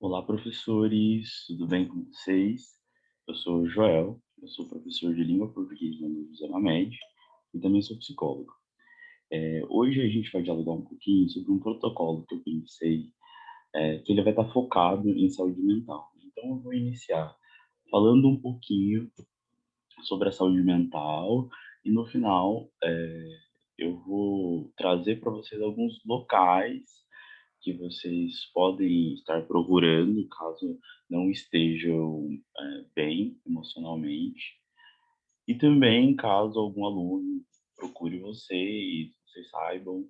Olá, professores, tudo bem com vocês? Eu sou o Joel, eu sou professor de língua portuguesa no Zona Med e também sou psicólogo. Hoje a gente vai dialogar um pouquinho sobre um protocolo que eu pensei, que ele vai estar focado em saúde mental. Então, eu vou iniciar falando um pouquinho sobre a saúde mental e no final eu vou trazer para vocês alguns locais que vocês podem estar procurando caso não estejam, bem emocionalmente. E também caso algum aluno procure vocês, vocês saibam,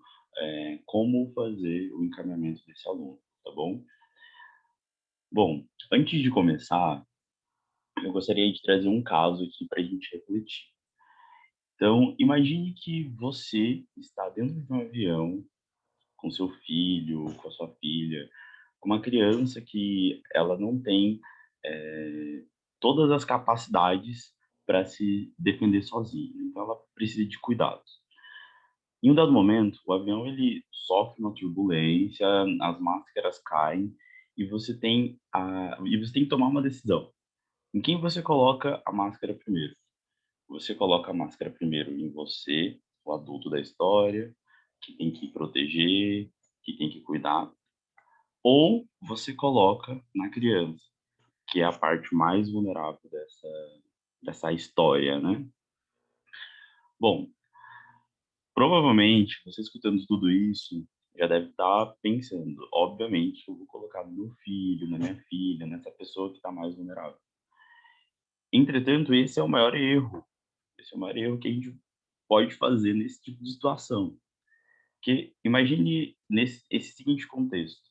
como fazer o encaminhamento desse aluno, tá bom? Bom, antes de começar, eu gostaria de trazer um caso aqui para a gente refletir. Então, imagine que você está dentro de um avião com seu filho, com a sua filha, com uma criança que ela não tem, eh, todas as capacidades para se defender sozinha, então ela precisa de cuidados. Em um dado momento, o avião ele sofre uma turbulência, as máscaras caem e você tem que tomar uma decisão. Em quem você coloca a máscara primeiro? Você coloca a máscara primeiro em você, o adulto da história, que tem que proteger, que tem que cuidar, ou você coloca na criança, que é a parte mais vulnerável dessa história, né. Bom, provavelmente você escutando tudo isso, já deve estar pensando: "Obviamente eu vou colocar no meu filho, na minha filha, nessa pessoa que está mais vulnerável". Entretanto, esse é o maior erro que a gente pode fazer nesse tipo de situação. Porque imagine nesse esse seguinte contexto,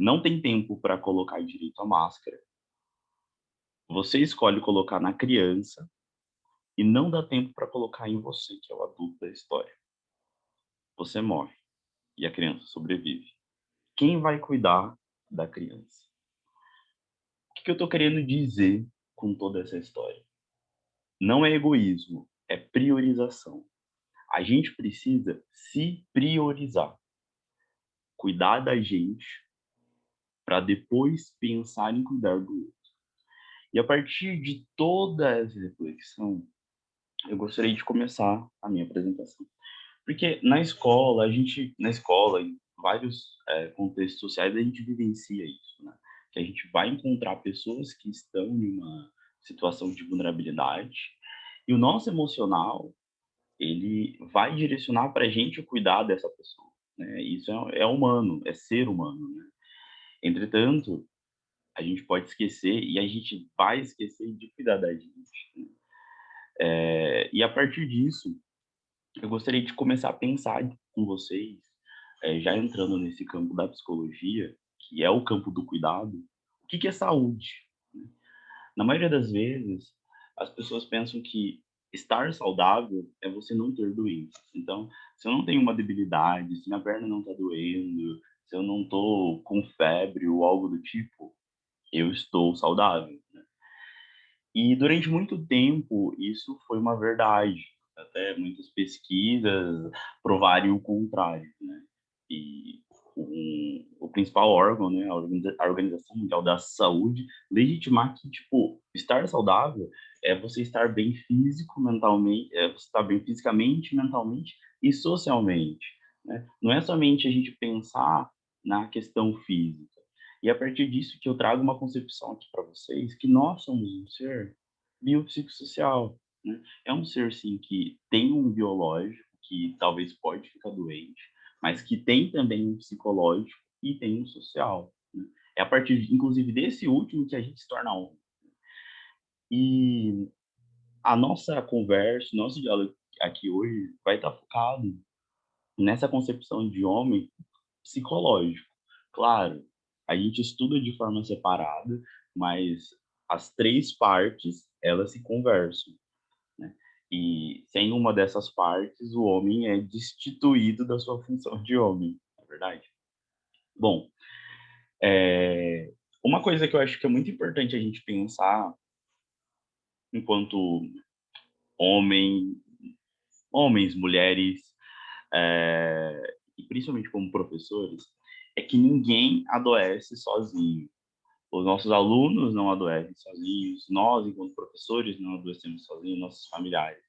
não tem tempo para colocar direito a máscara, você escolhe colocar na criança e não dá tempo para colocar em você, que é o adulto da história. Você morre e a criança sobrevive. Quem vai cuidar da criança? O que eu estou querendo dizer com toda essa história? Não é egoísmo, é priorização. A gente precisa se priorizar, cuidar da gente para depois pensar em cuidar do outro. E a partir de toda essa reflexão, eu gostaria de começar a minha apresentação. Porque na escola, em vários, contextos sociais, a gente vivencia isso, né, que a gente vai encontrar pessoas que estão em uma situação de vulnerabilidade, e o nosso emocional, ele vai direcionar para a gente cuidar dessa pessoa, né, isso é humano, é ser humano, né. Entretanto, a gente pode esquecer e a gente vai esquecer de cuidar da gente, né. E a partir disso, eu gostaria de começar a pensar com vocês, já entrando nesse campo da psicologia, que é o campo do cuidado, o que que é saúde? Né. Na maioria das vezes, as pessoas pensam que estar saudável é você não ter doenças. Então, se eu não tenho uma debilidade, se minha perna não está doendo, se eu não estou com febre ou algo do tipo, eu estou saudável. E durante muito tempo isso foi uma verdade, até muitas pesquisas provarem o contrário, né. E o principal órgão, né, a Organização Mundial da Saúde, legitimar que, tipo, estar saudável é você estar bem você estar bem fisicamente, mentalmente e socialmente, né. Não é somente a gente pensar na questão física. E a partir disso que eu trago uma concepção aqui para vocês, que nós somos um ser biopsicossocial, né. É um ser sim que tem um biológico, que talvez pode ficar doente, mas que tem também um psicológico e tem um social, né. É a partir inclusive desse último que a gente se torna homem. E a nossa conversa, nosso diálogo aqui hoje vai estar focado nessa concepção de homem psicológico. Claro, a gente estuda de forma separada, mas as 3 partes, elas se conversam, né. E sem uma dessas partes, o homem é destituído da sua função de homem, não é verdade? Bom, eh, uma coisa que eu acho que é muito importante a gente pensar enquanto homem homens, mulheres, e principalmente como professores, é que ninguém adoece sozinho. Os nossos alunos não adoecem sozinhos, nós, enquanto professores, não adoecemos sozinhos, nossos familiares.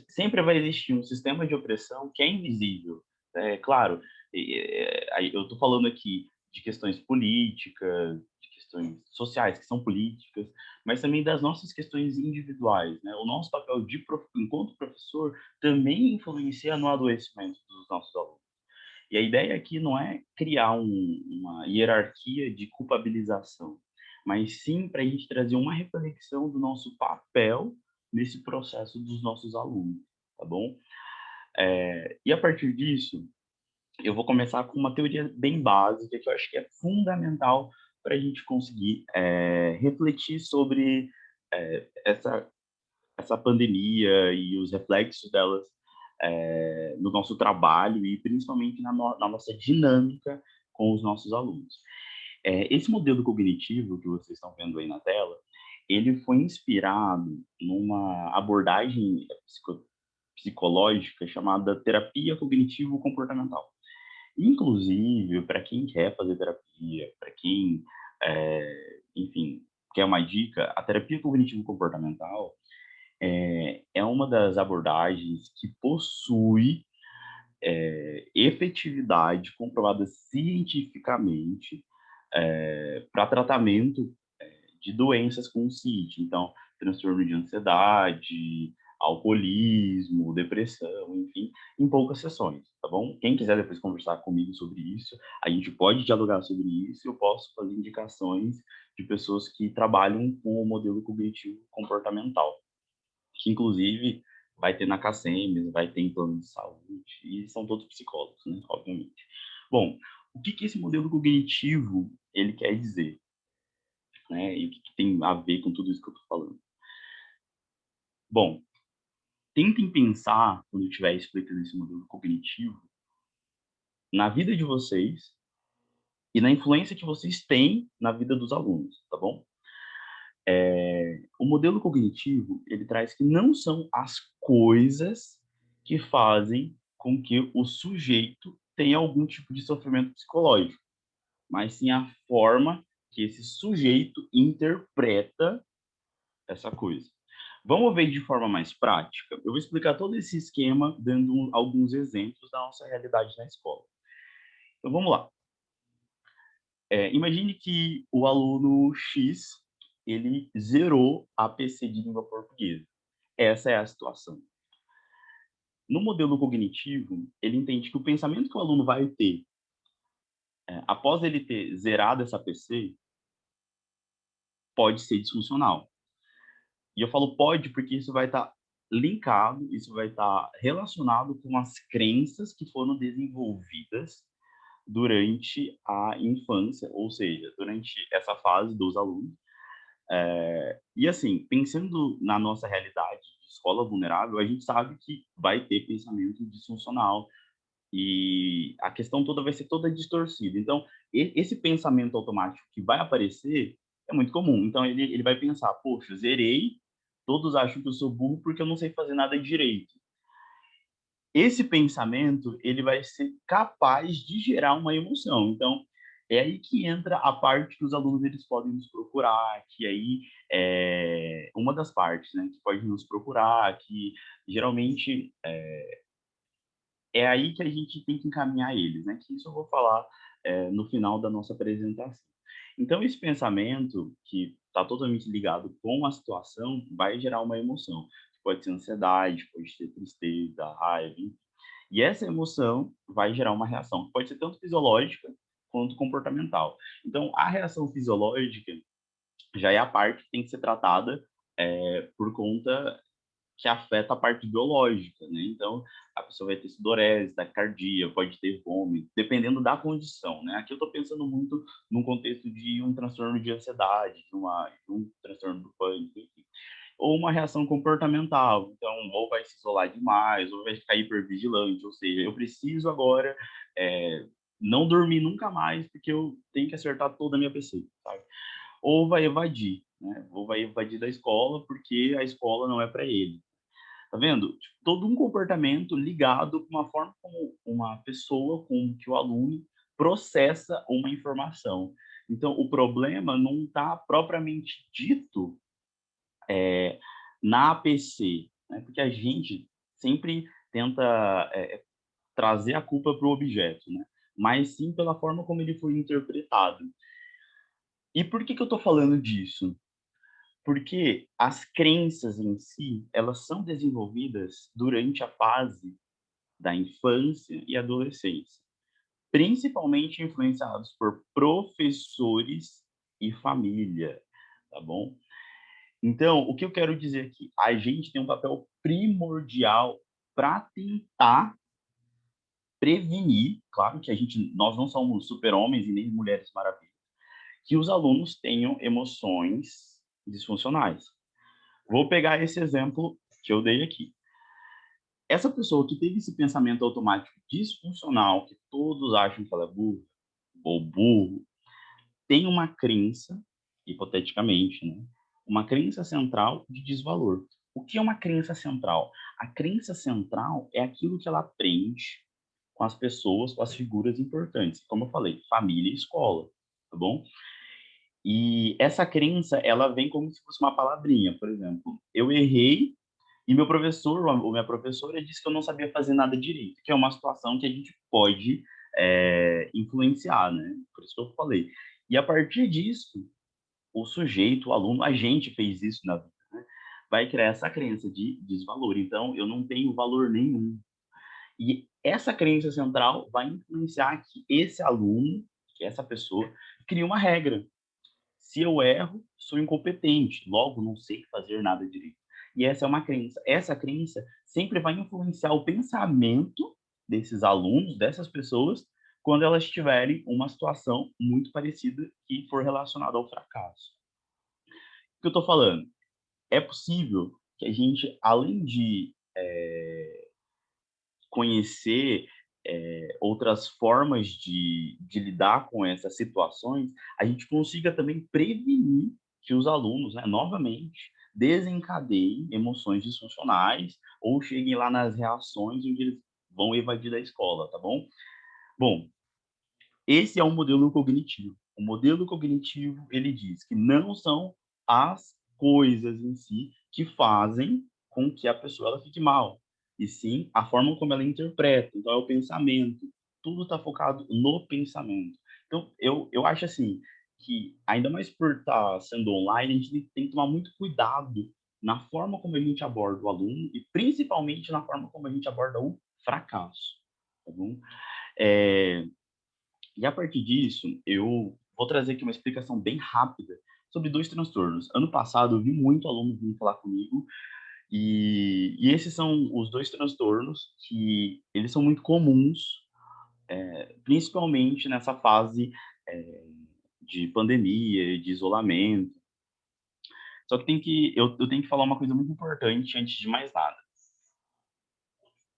Sempre vai existir um sistema de opressão que é invisível. É claro, eu estou falando aqui de questões políticas, de questões sociais que são políticas, mas também das nossas questões individuais, né? O nosso papel enquanto professor também influencia no adoecimento dos nossos alunos. E a ideia aqui não é criar uma hierarquia de culpabilização, mas sim para a gente trazer uma reflexão do nosso papel nesse processo dos nossos alunos, tá bom? E a partir disso, eu vou começar com uma teoria bem básica que eu acho que é fundamental para a gente conseguir refletir sobre essa pandemia e os reflexos delas no nosso trabalho e principalmente na nossa dinâmica com os nossos alunos. Esse modelo cognitivo que vocês estão vendo aí na tela, ele foi inspirado numa abordagem psicológica chamada terapia cognitivo-comportamental. Inclusive, para quem quer fazer terapia, para quem, enfim, quer uma dica, a terapia cognitivo-comportamental é uma das abordagens que possui efetividade comprovada cientificamente para tratamento de doenças com CID. Então, transtorno de ansiedade, alcoolismo, depressão, enfim, em poucas sessões, tá bom? Quem quiser depois conversar comigo sobre isso, a gente pode dialogar sobre isso. Eu posso fazer indicações de pessoas que trabalham com o modelo cognitivo comportamental, que inclusive vai ter na CACEMES, vai ter em plano de saúde, e são todos psicólogos, né, obviamente. Bom, o que que esse modelo cognitivo ele quer dizer, né, e o que que tem a ver com tudo isso que eu estou falando? Bom, tentem pensar, quando eu estiver explicando esse modelo cognitivo, na vida de vocês e na influência que vocês têm na vida dos alunos, tá bom? O modelo cognitivo, ele traz que não são as coisas que fazem com que o sujeito tenha algum tipo de sofrimento psicológico, mas sim a forma que esse sujeito interpreta essa coisa. Vamos ver de forma mais prática? Eu vou explicar todo esse esquema dando alguns exemplos da nossa realidade na escola. Então vamos lá. Imagine que o aluno X, ele zerou a PC de língua portuguesa. Essa é a situação. No modelo cognitivo, ele entende que o pensamento que o aluno vai ter, após ele ter zerado essa PC, pode ser disfuncional. E eu falo pode porque isso vai estar linkado, isso vai estar relacionado com as crenças que foram desenvolvidas durante a infância, ou seja, durante essa fase dos alunos. E assim, pensando na nossa realidade de escola vulnerável, a gente sabe que vai ter pensamento disfuncional, e a questão toda vai ser toda distorcida. Então, esse pensamento automático que vai aparecer é muito comum. Então, ele vai pensar: poxa, zerei, todos acham que eu sou burro porque eu não sei fazer nada direito. Esse pensamento, ele vai ser capaz de gerar uma emoção. Então, é aí que entra a parte que os alunos eles podem nos procurar, que aí é uma das partes, né, que pode nos procurar, que geralmente é aí que a gente tem que encaminhar eles, né? Que isso eu vou falar no final da nossa apresentação. Então, esse pensamento, que está totalmente ligado com a situação, vai gerar uma emoção. Pode ser ansiedade, pode ser tristeza, raiva, enfim. E essa emoção vai gerar uma reação, que pode ser tanto fisiológica quanto comportamental. Então, a reação fisiológica já é a parte que tem que ser tratada por conta que afeta a parte biológica, né? Então, a pessoa vai ter sudorese, taquicardia, pode ter vômito, dependendo da condição, né? Aqui eu estou pensando muito num contexto de um transtorno de ansiedade, de um transtorno do pânico, enfim. Ou uma reação comportamental, então, ou vai se isolar demais, ou vai ficar hipervigilante, ou seja, eu preciso agora não dormir nunca mais, porque eu tenho que acertar toda a minha PC, sabe? Ou vai evadir, né? Ou vai evadir da escola porque a escola não é para ele. Tá vendo? Tipo, todo um comportamento ligado com uma forma como uma pessoa, com que o aluno processa uma informação. Então, o problema não está propriamente dito eh, na APC, né, porque a gente sempre tenta, trazer a culpa para o objeto, né, mas sim pela forma como ele foi interpretado. E por que que eu estou falando disso? Porque as crenças em si, elas são desenvolvidas durante a fase da infância e adolescência, principalmente influenciados por professores e família, tá bom? Então, o que eu quero dizer aqui? A gente tem um papel primordial para tentar prevenir, claro que nós não somos super-homens e nem mulheres maravilhas, que os alunos tenham emoções disfuncionais. Vou pegar esse exemplo que eu dei aqui. Essa pessoa que teve esse pensamento automático disfuncional, que todos acham que ela é burra ou burro, tem uma crença, hipoteticamente, né, uma crença central de desvalor. O que é uma crença central? A crença central é aquilo que ela aprende com as pessoas, com as figuras importantes. Como eu falei, família e escola, tá bom? E essa crença, ela vem como se fosse uma palavrinha, por exemplo, eu errei e meu professor ou minha professora disse que eu não sabia fazer nada direito, que é uma situação que a gente pode, influenciar, né, por isso que eu falei. E a partir disso, o sujeito, o aluno, a gente fez isso na vida, né, vai criar essa crença de desvalor, então eu não tenho valor nenhum. E essa crença central vai influenciar que esse aluno, que essa pessoa, crie uma regra. Se eu erro, sou incompetente, logo não sei fazer nada direito. E essa é uma crença. Essa crença sempre vai influenciar o pensamento desses alunos, dessas pessoas, quando elas tiverem uma situação muito parecida que for relacionada ao fracasso. O que eu estou falando? É possível que a gente, além de conhecer, outras formas de lidar com essas situações, a gente consiga também prevenir que os alunos, né, novamente, desencadeiem emoções disfuncionais ou cheguem lá nas reações onde eles vão evadir da escola, tá bom? Bom, esse é um modelo cognitivo. O modelo cognitivo, ele diz que não são as coisas em si que fazem com que a pessoa ela fique mal, e sim a forma como ela interpreta. Então é o pensamento. Tudo está focado no pensamento. Então eu acho assim que ainda mais por estar sendo online, a gente tem que tomar muito cuidado na forma como a gente aborda o aluno e principalmente na forma como a gente aborda o fracasso, tá bom? Eh, e a partir disso, eu vou trazer aqui uma explicação bem rápida sobre 2 transtornos. Ano passado, eu vi muito aluno vindo falar comigo, e esses são os 2 transtornos que eles são muito comuns, principalmente nessa fase, eh, de pandemia, de isolamento. Só que eu tenho que falar uma coisa muito importante antes de mais nada.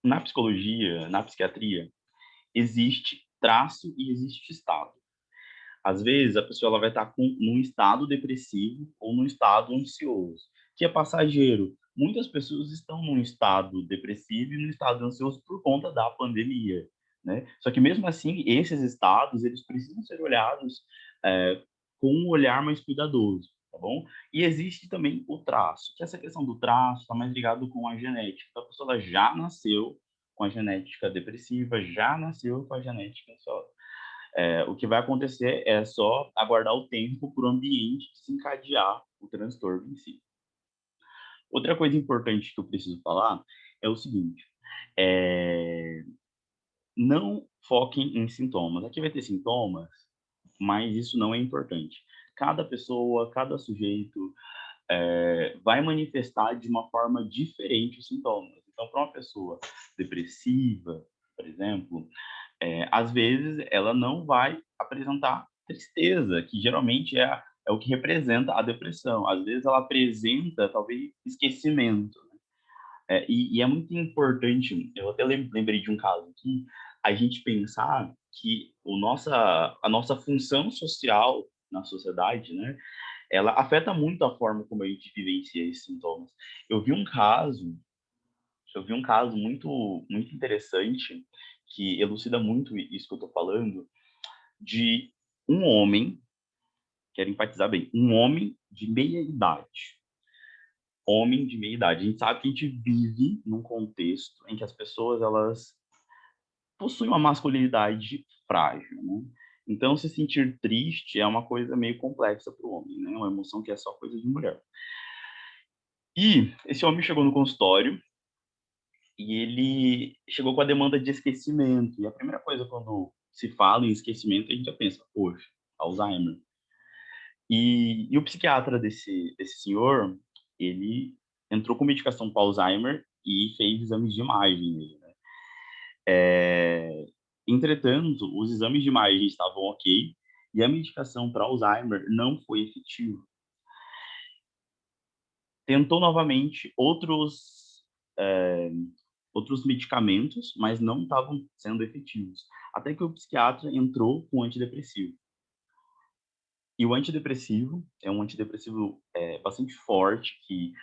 Na psicologia, na psiquiatria, existe traço e existe estado. Às vezes, a pessoa ela vai estar num estado depressivo ou num estado ansioso, que é passageiro. Muitas pessoas estão num estado depressivo e num estado ansioso por conta da pandemia, né. Só que mesmo assim, esses estados, eles precisam ser olhados, com um olhar mais cuidadoso, tá bom. E existe também o traço, que essa questão do traço está mais ligado com a genética. Então a pessoa ela já nasceu com a genética depressiva, já nasceu com a genética ansiosa. O que vai acontecer é só aguardar o tempo para o ambiente desencadear o transtorno em si. Outra coisa importante que eu preciso falar é o seguinte, eh, não foquem em sintomas. Aqui vai ter sintomas, mas isso não é importante. Cada pessoa, cada sujeito, vai manifestar de uma forma diferente os sintomas. Então, para uma pessoa depressiva, por exemplo, às vezes ela não vai apresentar tristeza, que geralmente é o que representa a depressão. Às vezes ela apresenta talvez esquecimento, né. E é muito importante, eu até lembrei de um caso aqui, a gente pensar que a nossa função social na sociedade, né, ela afeta muito a forma como a gente vivencia esses sintomas. Eu vi um caso eu vi um caso muito interessante, que elucida muito isso que eu estou falando, de um homem, quero enfatizar bem, um homem de meia idade. Homem de meia idade. A gente sabe que a gente vive num contexto em que as pessoas, elas possuem uma masculinidade frágil, né. Então se sentir triste é uma coisa meio complexa para o homem, né, uma emoção que é só coisa de mulher. E esse homem chegou no consultório e ele chegou com a demanda de esquecimento, e a primeira coisa quando se fala em esquecimento, a gente já pensa: "Poxa, Alzheimer". E o psiquiatra desse senhor, ele entrou com medicação para Alzheimer e fez exames de imagem nele, né. Entretanto, os exames de imagem estavam ok, e a medicação para Alzheimer não foi efetiva. Tentou novamente eh, outros medicamentos, mas não estavam sendo efetivos. Até que o psiquiatra entrou com antidepressivo. E o antidepressivo é um antidepressivo, bastante forte que,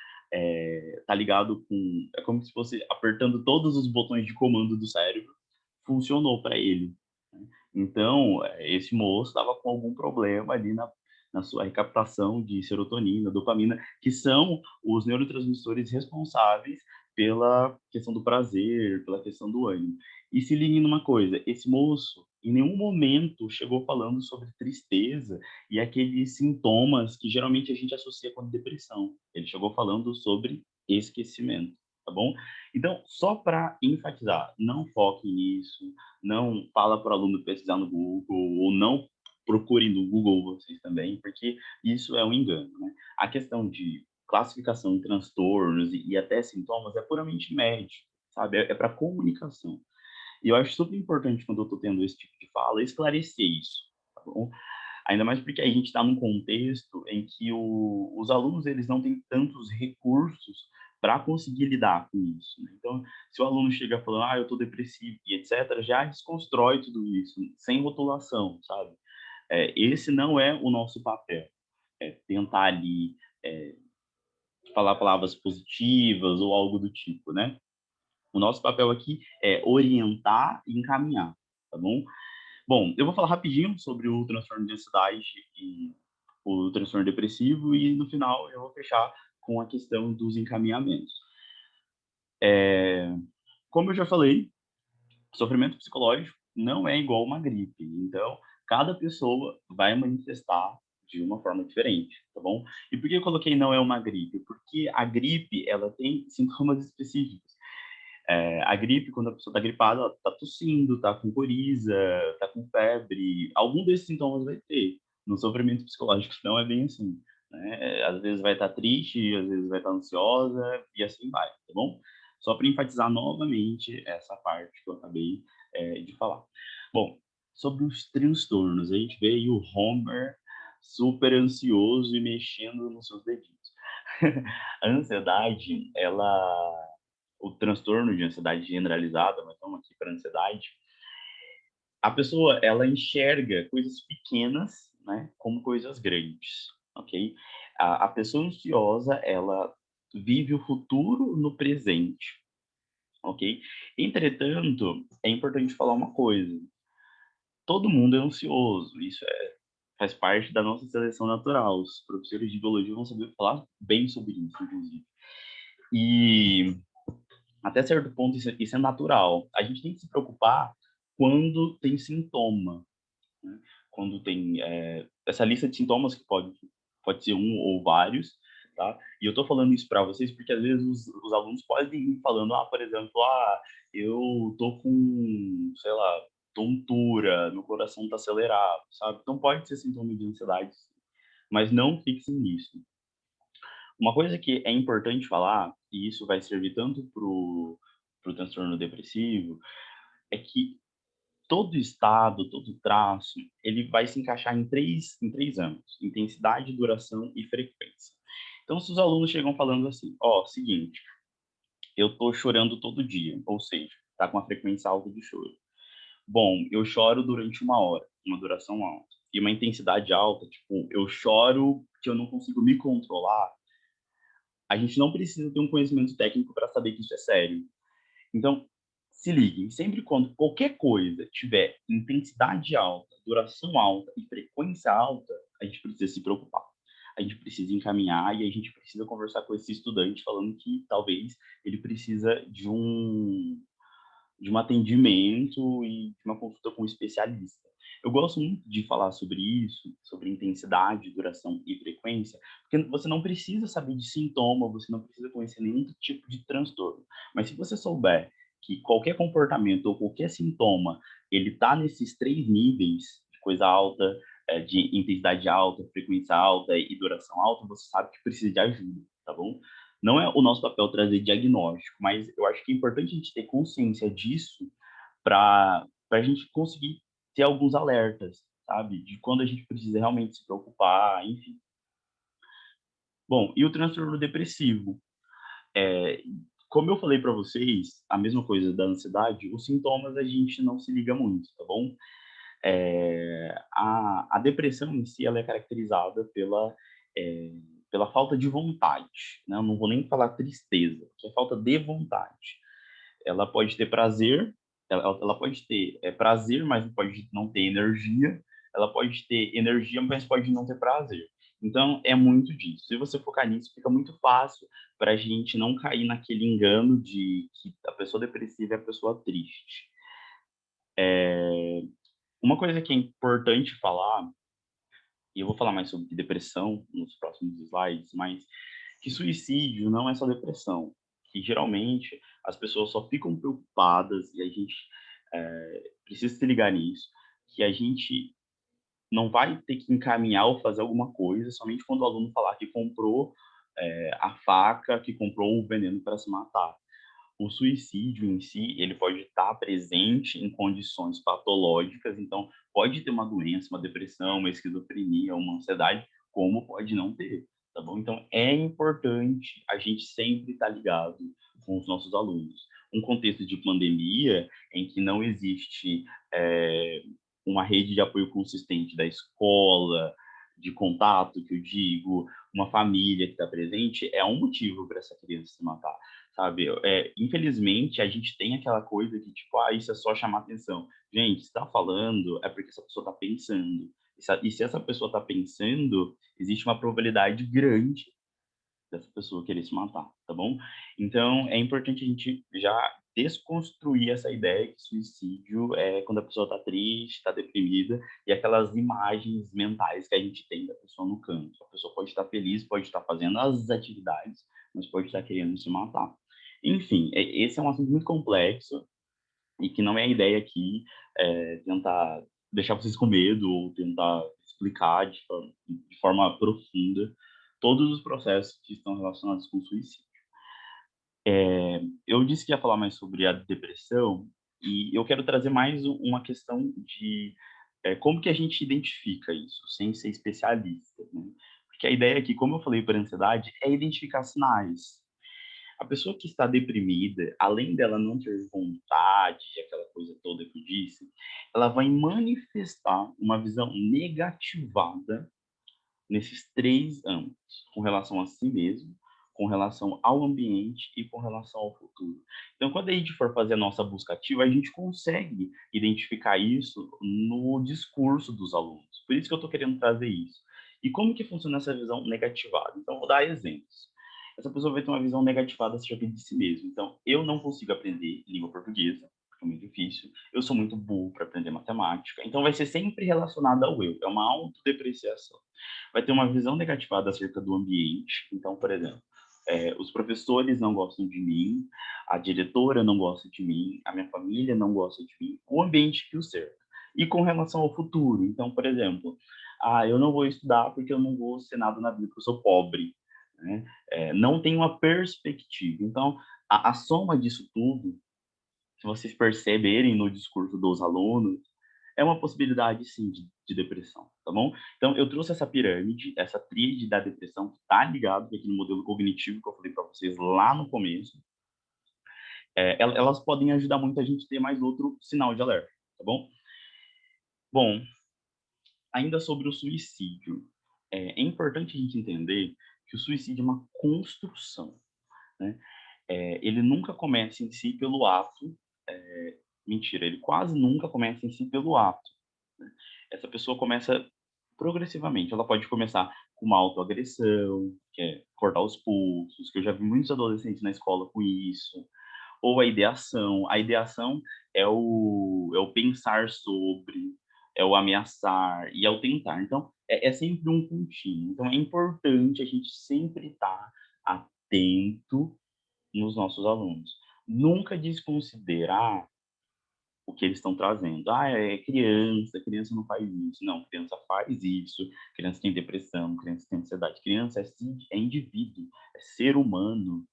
tá ligado com é como se fosse apertando todos os botões de comando do cérebro, funcionou para ele, né. Então, esse moço estava com algum problema ali na sua recaptação de serotonina, dopamina, que são os neurotransmissores responsáveis pela questão do prazer, pela questão do ânimo. E se ligue numa coisa, esse moço em nenhum momento chegou falando sobre tristeza e aqueles sintomas que geralmente a gente associa com depressão. Ele chegou falando sobre esquecimento, tá bom? Então, só para enfatizar, não foque nisso, não fala para o aluno pesquisar no Google, ou não procurem no Google vocês também, porque isso é um engano, né? A questão de classificação em transtornos e até sintomas é puramente médico, sabe? É para comunicação. E eu acho super importante quando eu estou tendo esse tipo de fala, esclarecer isso, tá bom? Ainda mais porque a gente está num contexto em que os alunos eles não têm tantos recursos para conseguir lidar com isso, né. Então, se o aluno chega falando: "Ah, eu estou depressivo", e etcétera, já desconstrói tudo isso, sem rotulação, sabe. Esse não é o nosso papel, é tentar ali, eh, falar palavras positivas ou algo do tipo, né. O nosso papel aqui é orientar e encaminhar, tá bom? Bom, eu vou falar rapidinho sobre o transtorno de ansiedade e o transtorno depressivo e no final eu vou fechar com a questão dos encaminhamentos. Como eu já falei, sofrimento psicológico não é igual uma gripe, então cada pessoa vai manifestar de uma forma diferente, tá bom? E por que eu coloquei não é uma gripe? Porque a gripe, ela tem sintomas específicos. A gripe, quando a pessoa está gripada, ela está tossindo, está com coriza, está com febre, algum desses sintomas vai ter. No sofrimento psicológico não é bem assim, né? Às vezes vai estar triste, às vezes vai estar ansiosa e assim vai, tá bom? Só para enfatizar novamente essa parte que eu acabei, de falar. Bom, sobre os transtornos, a gente vê aí o Homer super ansioso e mexendo nos seus dedinhos. A ansiedade, ela o transtorno de ansiedade generalizada, mas vamos aqui para ansiedade, a pessoa ela enxerga coisas pequenas, né, como coisas grandes, ok? A pessoa ansiosa, ela vive o futuro no presente, ok? Entretanto, é importante falar uma coisa, todo mundo é ansioso, isso faz parte da nossa seleção natural, os professores de biologia vão saber falar bem sobre isso, inclusive. E até certo ponto isso é natural. A gente tem que se preocupar quando tem sintoma, né, quando tem, essa lista de sintomas que pode ser um ou vários, tá. E eu tô falando isso para vocês, porque às vezes os alunos podem vir falando: "Ah, por exemplo, eu tô com, sei lá, tontura, meu coração tá acelerado", sabe. Então pode ser sintoma de ansiedade, mas não fixem nisso. Uma coisa que é importante falar, e isso vai servir tanto para o transtorno depressivo, é que todo estado, todo traço, ele vai se encaixar em três âmbitos: intensidade, duração e frequência. Então, se os alunos chegam falando assim: "Ó, seguinte, eu tô chorando todo dia", ou seja, tá com uma frequência alta de choro. Bom, eu choro durante 1 hora, uma duração alta. E uma intensidade alta, tipo, eu choro que eu não consigo me controlar, a gente não precisa ter um conhecimento técnico para saber que isso é sério. Então, Se liguem, sempre quando qualquer coisa tiver intensidade alta, duração alta e frequência alta, a gente precisa se preocupar. A gente precisa encaminhar e a gente precisa conversar com esse estudante falando que talvez ele precisa de um atendimento e de uma consulta com um especialista. Eu gosto muito de falar sobre isso, sobre intensidade, duração e frequência, porque você não precisa saber de sintoma, você não precisa conhecer nenhum tipo de transtorno. Mas se você souber que qualquer comportamento ou qualquer sintoma, ele está nesses 3 níveis, de coisa alta, de intensidade alta, frequência alta e duração alta, você sabe que precisa de ajuda, tá bom? Não é o nosso papel trazer diagnóstico, mas eu acho que é importante a gente ter consciência disso para a gente conseguir ter alguns alertas, sabe? De quando a gente precisa realmente se preocupar, enfim. Bom, e o transtorno depressivo? Eh, Como eu falei para vocês, a mesma coisa da ansiedade, os sintomas a gente não se liga muito, tá bom? A depressão em si, ela é caracterizada eh, pela falta de vontade, né, eu não vou nem falar tristeza, que é falta de vontade. Ela pode ter prazer, ela pode ter, prazer, mas pode não ter energia, ela pode ter energia, mas pode não ter prazer. Então, é muito disso. Se você focar nisso, fica muito fácil para a gente não cair naquele engano de que a pessoa depressiva é a pessoa triste. Uma coisa que é importante falar, e eu vou falar mais sobre depressão nos próximos slides, mas que suicídio não é só depressão, que geralmente as pessoas só ficam preocupadas e a gente precisa se ligar nisso, que a gente não vai ter que encaminhar ou fazer alguma coisa somente quando o aluno falar que comprou a faca, que comprou o veneno para se matar. O suicídio em si, ele pode estar presente em condições patológicas, então pode ter uma doença, uma depressão, uma esquizofrenia, uma ansiedade, como pode não ter, tá bom? Então é importante a gente sempre estar ligado com os nossos alunos. Um contexto de pandemia em que não existe eh, uma rede de apoio consistente da escola, de contato, que eu digo, uma família que está presente, é um motivo para essa criança se matar, sabe? Infelizmente, a gente tem aquela coisa que, tipo, isso é só chamar atenção. Gente, se tá falando, é porque essa pessoa tá pensando. E se essa pessoa tá pensando, existe uma probabilidade grande dessa pessoa querer se matar, tá bom? Então, é importante a gente já desconstruir essa ideia que suicídio é quando a pessoa tá triste, tá deprimida, e aquelas imagens mentais que a gente tem da pessoa no canto. A pessoa pode estar feliz, pode estar fazendo as atividades, mas pode estar querendo se matar. Enfim, esse é um assunto muito complexo e que não é a ideia aqui tentar deixar vocês com medo ou tentar explicar de forma profunda todos os processos que estão relacionados com suicídio. Eu disse que ia falar mais sobre a depressão e eu quero trazer mais uma questão de como que a gente identifica isso, sem ser especialista, né? Porque a ideia aqui, como eu falei para a ansiedade, é identificar sinais. A pessoa que está deprimida, além dela não ter vontade, aquela coisa toda que eu disse, ela vai manifestar uma visão negativada nesses 3 âmbitos, com relação a si mesmo, com relação ao ambiente e com relação ao futuro. Então, quando a gente for fazer a nossa busca ativa, a gente consegue identificar isso no discurso dos alunos. Por isso que eu estou querendo trazer isso. E como que funciona essa visão negativada? Então, vou dar exemplos. Essa pessoa vai ter uma visão negativada acerca de si mesmo. Então, eu não consigo aprender língua portuguesa, porque é muito difícil. Eu sou muito burro para aprender matemática. Então, vai ser sempre relacionado ao eu. É uma autodepreciação. Vai ter uma visão negativada acerca do ambiente. Então, por exemplo, os professores não gostam de mim, a diretora não gosta de mim, a minha família não gosta de mim, o ambiente que o cerca. E com relação ao futuro, então, por exemplo, eu não vou estudar porque eu não vou ser nada na vida, porque eu sou pobre, né? Não tem uma perspectiva. Então, a soma disso tudo, se vocês perceberem no discurso dos alunos, é uma possibilidade sim de depressão, tá bom? Então eu trouxe essa pirâmide, essa tríade da depressão que tá ligado aqui no modelo cognitivo que eu falei para vocês lá no começo. Elas podem ajudar muito a gente a ter mais outro sinal de alerta, tá bom? Bom, ainda sobre o suicídio, é importante a gente entender que o suicídio é uma construção, né? Ele nunca começa em si pelo ato, Mentira, ele quase nunca começa em si pelo ato, né. Essa pessoa começa progressivamente, ela pode começar com uma autoagressão, que é cortar os pulsos, que eu já vi muitos adolescentes na escola com isso, ou a ideação. A ideação é o pensar sobre, é o ameaçar e é o tentar. Então, é sempre um contínuo. Então é importante a gente sempre estar atento nos nossos alunos. Nunca desconsiderar o que eles estão trazendo. "Ah, é criança não faz isso". Não, criança faz isso, criança tem depressão, criança tem ansiedade, criança é indivíduo, é ser humano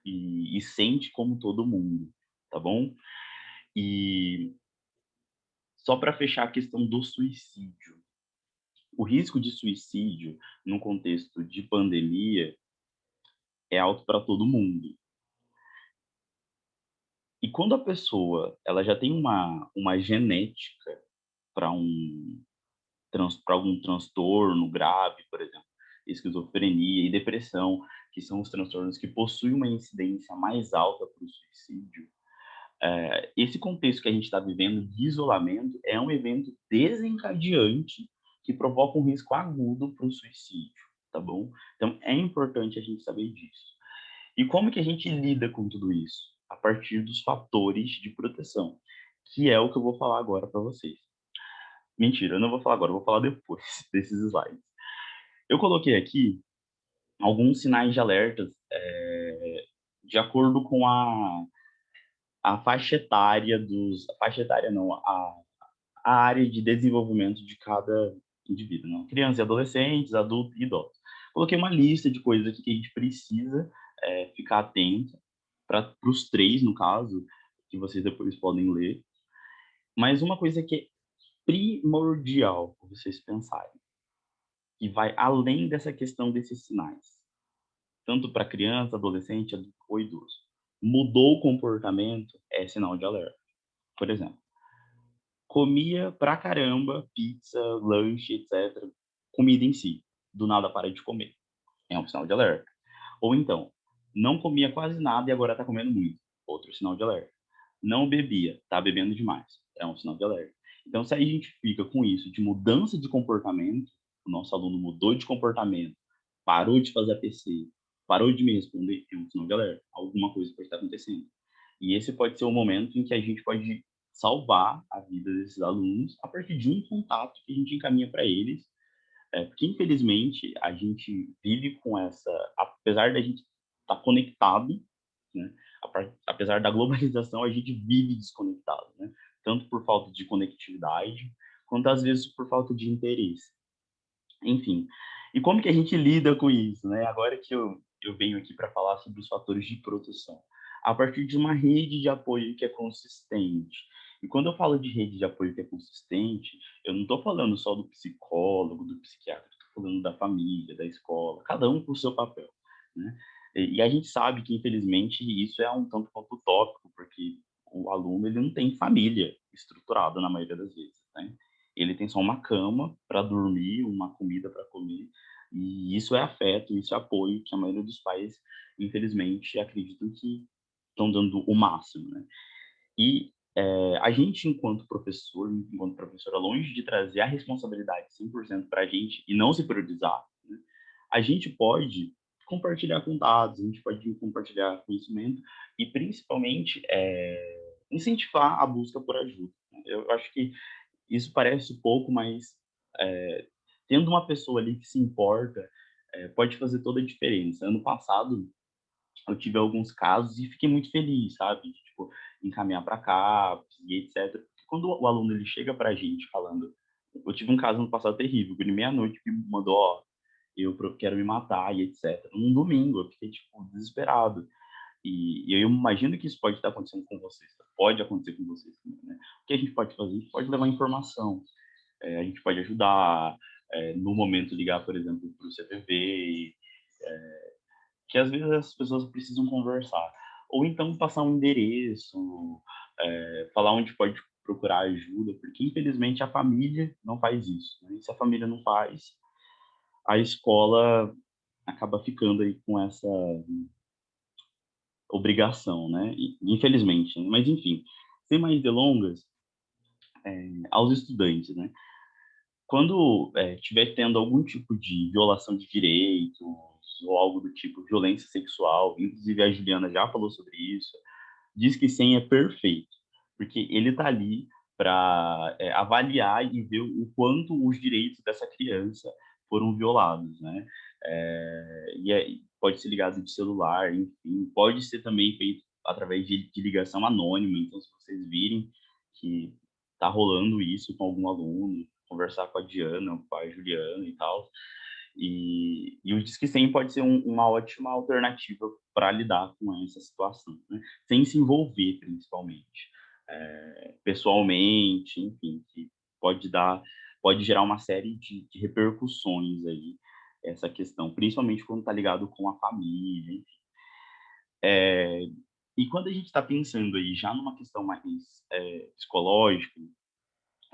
e sente como todo mundo, tá bom? E só para fechar a questão do suicídio. O risco de suicídio num contexto de pandemia é alto para todo mundo. E quando a pessoa, ela já tem uma genética para para algum transtorno grave, por exemplo, esquizofrenia e depressão, que são os transtornos que possuem uma incidência mais alta para o suicídio, esse contexto que a gente está vivendo de isolamento é um evento desencadeante que provoca um risco agudo para o suicídio, tá bom? Então é importante a gente saber disso. E como que a gente lida com tudo isso? A partir dos fatores de proteção, que é o que eu vou falar agora para vocês. Mentira, eu não vou falar agora, eu vou falar depois desses slides. Eu coloquei aqui alguns sinais de alertas, de acordo com a faixa etária a faixa etária não, a área de desenvolvimento de cada indivíduo, não, crianças e adolescentes, adultos e idosos. Coloquei uma lista de coisas aqui que a gente precisa, ficar atento, para os 3 no caso, que vocês depois podem ler, mas uma coisa que é primordial para vocês pensarem, que vai além dessa questão desses sinais, tanto para criança, adolescente, adulto ou idoso. Mudou o comportamento, é sinal de alerta. Por exemplo, comia pra caramba pizza, lanche, etcétera, comida em si, do nada para de comer, é um sinal de alerta. Ou então, não comia quase nada e agora está comendo muito, outro sinal de alerta. Não bebia, está bebendo demais, é um sinal de alerta. Então, se a gente fica com isso de mudança de comportamento, o nosso aluno mudou de comportamento, parou de fazer APC, parou de me responder, é um sinal de alerta, alguma coisa pode estar acontecendo. E esse pode ser o momento em que a gente pode salvar a vida desses alunos a partir de um contato que a gente encaminha para eles, porque infelizmente a gente vive com essa, apesar da gente estar conectado, né, apesar da globalização, a gente vive desconectado, né, tanto por falta de conectividade, quanto às vezes por falta de interesse. Enfim, e como que a gente lida com isso, né? Agora que eu venho aqui para falar sobre os fatores de proteção, a partir de uma rede de apoio que é consistente. E quando eu falo de rede de apoio que é consistente, eu não estou falando só do psicólogo, do psiquiatra, estou falando da família, da escola, cada um com o seu papel, né? E a gente sabe que, infelizmente, isso é um tanto quanto utópico, porque o aluno ele não tem família estruturada na maioria das vezes, né? Ele tem só uma cama para dormir, uma comida para comer, e isso é afeto, isso é apoio que a maioria dos pais, infelizmente, acreditam que estão dando o máximo, né. E, a gente enquanto professora, longe de trazer a responsabilidade 100% para a gente e não se priorizar, né, a gente pode compartilhar com dados, a gente pode compartilhar conhecimento e principalmente, incentivar a busca por ajuda, né. Eu acho que isso parece pouco, mas, tendo uma pessoa ali que se importa, pode fazer toda a diferença. Ano passado, eu tive alguns casos e fiquei muito feliz, sabe, de, tipo, encaminhar para CAPS e etcétera. Porque quando o aluno ele chega pra gente falando, eu tive um caso no passado terrível, que ele meia-noite me mandou: "Ó, quero me matar e etcétera". Num domingo, eu fiquei, tipo, desesperado. E eu imagino que isso pode estar acontecendo com vocês, pode acontecer com vocês também, né. O que a gente pode fazer? A gente pode levar informação, a gente pode ajudar, no momento ligar, por exemplo, para o CVV, que às vezes as pessoas precisam conversar. Ou então passar um endereço, falar onde pode procurar ajuda, porque infelizmente a família não faz isso, né, e se a família não faz, a escola acaba ficando aí com essa obrigação, né, infelizmente, né? Mas enfim. Sem mais delongas, aos estudantes, né? Quando estiver tendo algum tipo de violação de direitos ou algo do tipo, violência sexual, inclusive a Juliana já falou sobre isso, diz que 100 é perfeito, porque ele está ali para avaliar e ver o quanto os direitos dessa criança foram violados, né? Pode ser ligado de celular, enfim, pode ser também feito através de ligação anônima. Então, se vocês virem que está rolando isso com algum aluno, conversar com a Diana, com a Juliana e tal, e o Disque 100 pode ser uma ótima alternativa para lidar com essa situação, né? Sem se envolver, principalmente, pessoalmente, enfim, que pode dar, pode gerar uma série de repercussões aí, essa questão, principalmente quando está ligado com a família, enfim. E quando a gente está pensando aí já numa questão mais psicológica,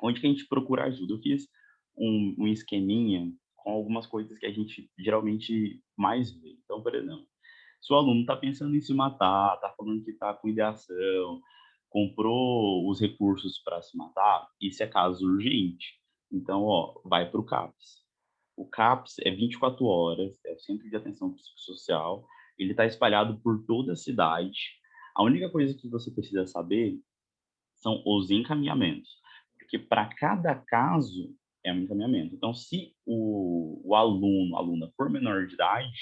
onde que a gente procura ajuda? Eu fiz um esqueminha com algumas coisas que a gente geralmente mais vê. Então, por exemplo, se o aluno está pensando em se matar, está falando que está com ideação, comprou os recursos para se matar, isso é caso urgente. Então, ó, vai para o CAPS. O CAPS é 24 horas, é o Centro de Atenção Psicossocial, ele está espalhado por toda a cidade. A única coisa que você precisa saber são os encaminhamentos, porque para cada caso é um encaminhamento. Então, se o aluno, a aluna for menor de idade,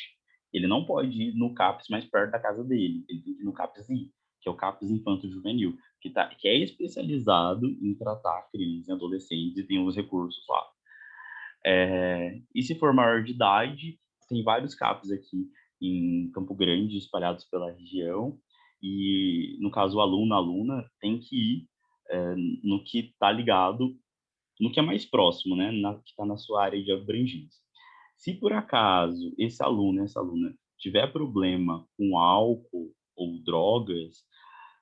ele não pode ir no CAPS mais perto da casa dele, ele tem que ir no CAPS-I, que é o CAPS Infanto Juvenil, que é especializado em tratar crianças e adolescentes e tem os recursos lá. E se for maior de idade, tem vários CAPs aqui em Campo Grande, espalhados pela região, e no caso o aluno, a aluna, tem que ir no que está ligado, no que é mais próximo, né, que está na sua área de abrangência. Se por acaso esse aluno, essa aluna, tiver problema com álcool ou drogas,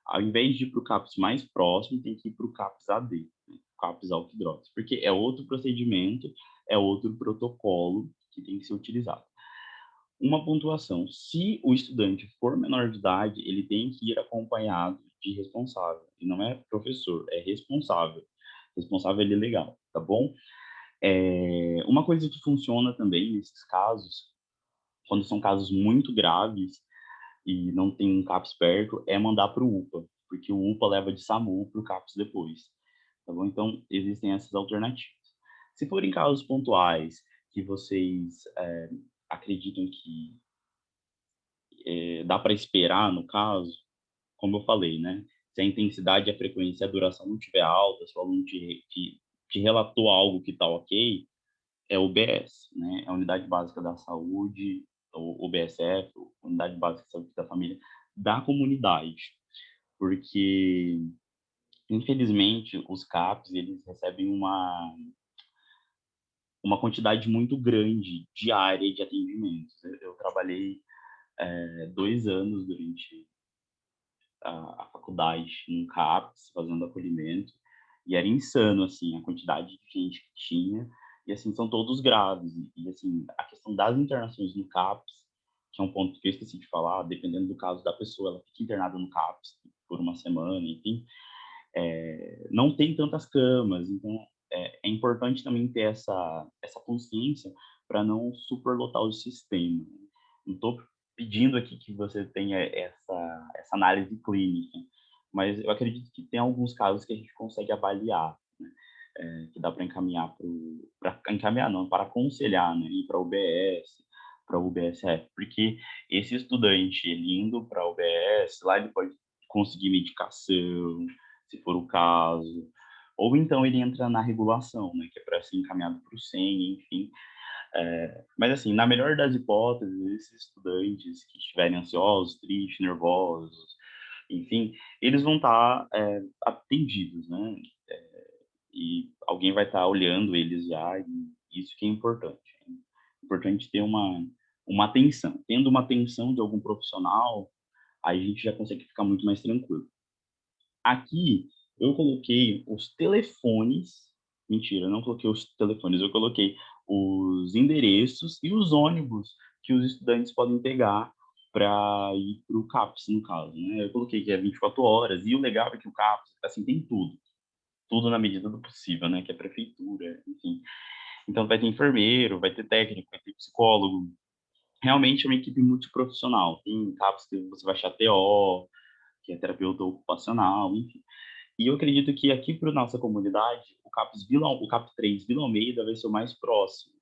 ao invés de ir para o CAPS mais próximo, tem que ir para o CAPS AD, né? CAPS Álcool e Drogas, porque é outro procedimento, é outro protocolo que tem que ser utilizado. Uma pontuação: se o estudante for menor de idade, ele tem que ir acompanhado de responsável, e não é professor, é responsável. Responsável ele é legal, tá bom? Uma coisa que funciona também nesses casos, quando são casos muito graves, e não tem um CAPS perto, é mandar para o UPA, porque o UPA leva de SAMU para o CAPS depois, tá bom? Então, existem essas alternativas. Se forem casos pontuais que vocês acreditam que dá para esperar, no caso, como eu falei, né? Se a intensidade, a frequência e a duração não estiver alta, se o aluno te relatou algo que está ok, é o UBS, né? É a Unidade Básica da Saúde, o UBSF, Unidade Básica de Saúde da Família, da comunidade, porque, infelizmente, os CAPs, eles recebem uma quantidade muito grande diária de atendimentos. Eu trabalhei 2 anos durante a faculdade num CAPS, fazendo acolhimento, e era insano, assim, a quantidade de gente que tinha, e, assim, são todos graves. E, assim, a questão das internações no CAPS, que é um ponto que eu esqueci de falar, dependendo do caso da pessoa, ela fica internada no CAPS por uma semana, enfim, não tem tantas camas, então é importante também ter essa consciência para não superlotar o sistema. Não estou pedindo aqui que você tenha essa análise clínica, mas eu acredito que tem alguns casos que a gente consegue avaliar, né? Que dá para encaminhar para encaminhar não, para aconselhar, né? Ir para o UBS, para o UBSF, porque esse estudante ele indo para o UBS, lá ele pode conseguir medicação, se for o caso, ou então ele entra na regulação, né, que é para ser encaminhado para o SEM, enfim. Mas assim, na melhor das hipóteses, esses estudantes que estiverem ansiosos, tristes, nervosos, enfim, eles vão estar atendidos, né? E alguém vai estar olhando eles já, e isso que é importante. É importante ter uma atenção. Tendo uma atenção de algum profissional, aí a gente já consegue ficar muito mais tranquilo. Aqui eu coloquei os telefones, mentira, eu não coloquei os telefones, eu coloquei os endereços e os ônibus que os estudantes podem pegar para ir para o CAPS, no caso, né. Eu coloquei que é 24 horas, e o legal é que o CAPS, assim, tem tudo, tudo na medida do possível, né, que é prefeitura, enfim. Então vai ter enfermeiro, vai ter técnico, vai ter psicólogo, realmente é uma equipe multiprofissional. Tem CAPS que você vai achar TO, que é terapeuta ocupacional, enfim. E eu acredito que aqui para nossa comunidade, o CAPS 3 Vila Almeida vai ser o mais próximo,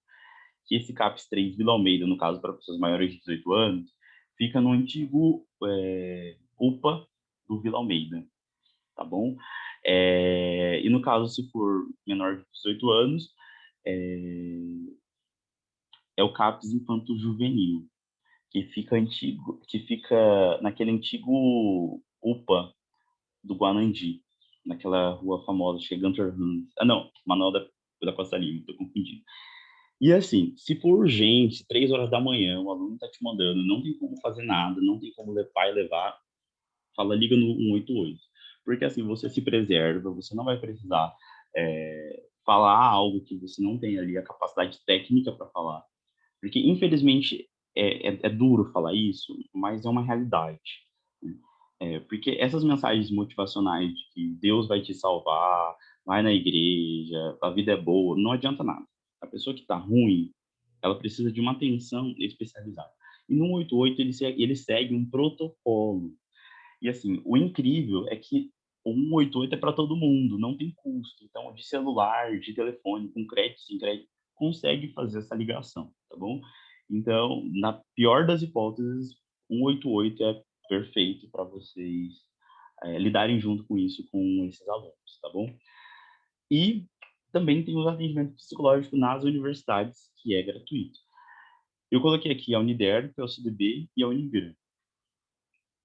que esse CAPS 3 Vila Almeida, no caso para pessoas maiores de 18 anos, fica no antigo, UPA do Vila Almeida, tá bom? E no caso, se for menor de 18 anos, eh, é o CAPS Infanto Juvenil, que fica naquele antigo UPA do Guanandi, naquela rua famosa, acho que é Gunter Hans. Ah, não, Manuel da Costa Lima, tô confundindo. E assim, se for urgente, 3 horas da manhã, o aluno tá te mandando, não tem como fazer nada, não tem como pai levar, fala, liga no 188. Porque assim, você se preserva, você não vai precisar falar algo que você não tem ali a capacidade técnica para falar. Porque, infelizmente, é duro falar isso, mas é uma realidade, né. Porque essas mensagens motivacionais de que Deus vai te salvar, vai na igreja, a vida é boa, não adianta nada. A pessoa que está ruim, ela precisa de uma atenção especializada. E no 188 ele segue um protocolo. E assim, o incrível é que o 188 é para todo mundo, não tem custo. Então, de celular, de telefone, com crédito, sem crédito, consegue fazer essa ligação, tá bom? Então, na pior das hipóteses, 188 é perfeito para vocês lidarem junto com isso com esses alunos, tá bom? E também tem o atendimento psicológico nas universidades, que é gratuito. Eu coloquei aqui a Uniderp, a UCDB e a Unigran.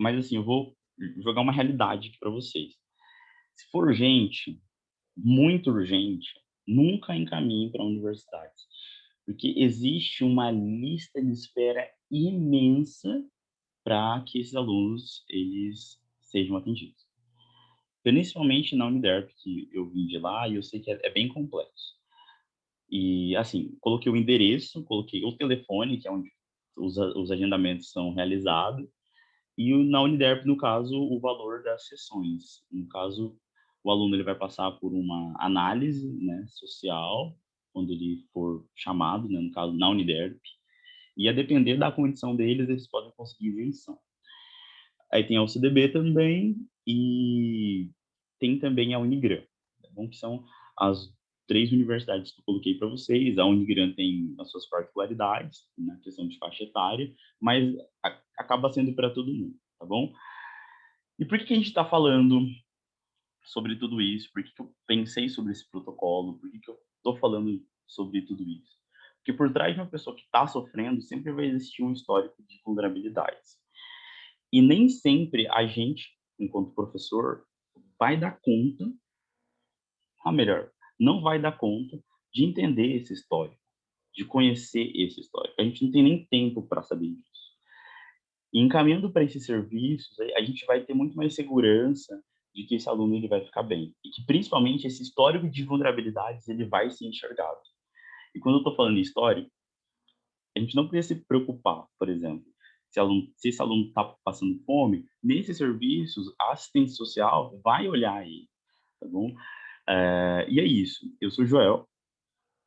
Mas assim, eu vou jogar uma realidade aqui para vocês. Se for urgente, muito urgente, nunca encaminhe para a universidade, porque existe uma lista de espera imensa para que esses alunos eles sejam atendidos. Principalmente na Uniderp, que eu vim de lá e eu sei que é bem complexo. E assim, coloquei o endereço, coloquei o telefone, que é onde os agendamentos são realizados, e na Uniderp, no caso, o valor das sessões. No caso, o aluno ele vai passar por uma análise, né, social, quando ele for chamado, né, no caso, na Uniderp, e a depender da condição deles, eles podem conseguir isenção. Aí tem a UCDB também, e tem também a Unigran, tá bom? Que são as 3 universidades que eu coloquei para vocês. A Unigran tem as suas particularidades, na questão de faixa etária, mas acaba sendo para todo mundo, tá bom? E por que a gente está falando sobre tudo isso? Por que eu pensei sobre esse protocolo? Por que eu estou falando sobre tudo isso? Porque por trás de uma pessoa que está sofrendo, sempre vai existir um histórico de vulnerabilidades. E nem sempre a gente, enquanto professor, vai dar conta, ou melhor, não vai dar conta de entender esse histórico, de conhecer esse histórico. A gente não tem nem tempo para saber disso. E encaminhando para esses serviços, a gente vai ter muito mais segurança de que esse aluno ele vai ficar bem. E que, principalmente, esse histórico de vulnerabilidades ele vai ser enxergado. E quando eu estou falando em histórico, a gente não precisa se preocupar, por exemplo, se esse aluno está passando fome, nesses serviços, a assistência social vai olhar ele, tá bom? E é isso. Eu sou o Joel,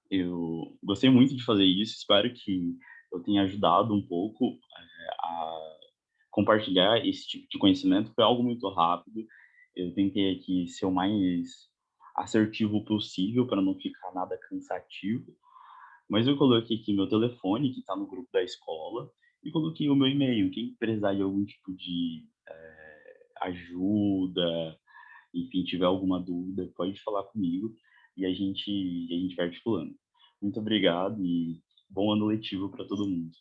eu gostei muito de fazer isso, espero que eu tenha ajudado um pouco a compartilhar esse tipo de conhecimento. Foi algo muito rápido. Eu tentei aqui ser o mais assertivo possível para não ficar nada cansativo, mas eu coloquei aqui meu telefone, que está no grupo da escola, e coloquei o meu e-mail. Quem precisar de algum tipo de ajuda, enfim, tiver alguma dúvida, pode falar comigo e a gente vai articulando. Muito obrigado e bom ano letivo para todo mundo.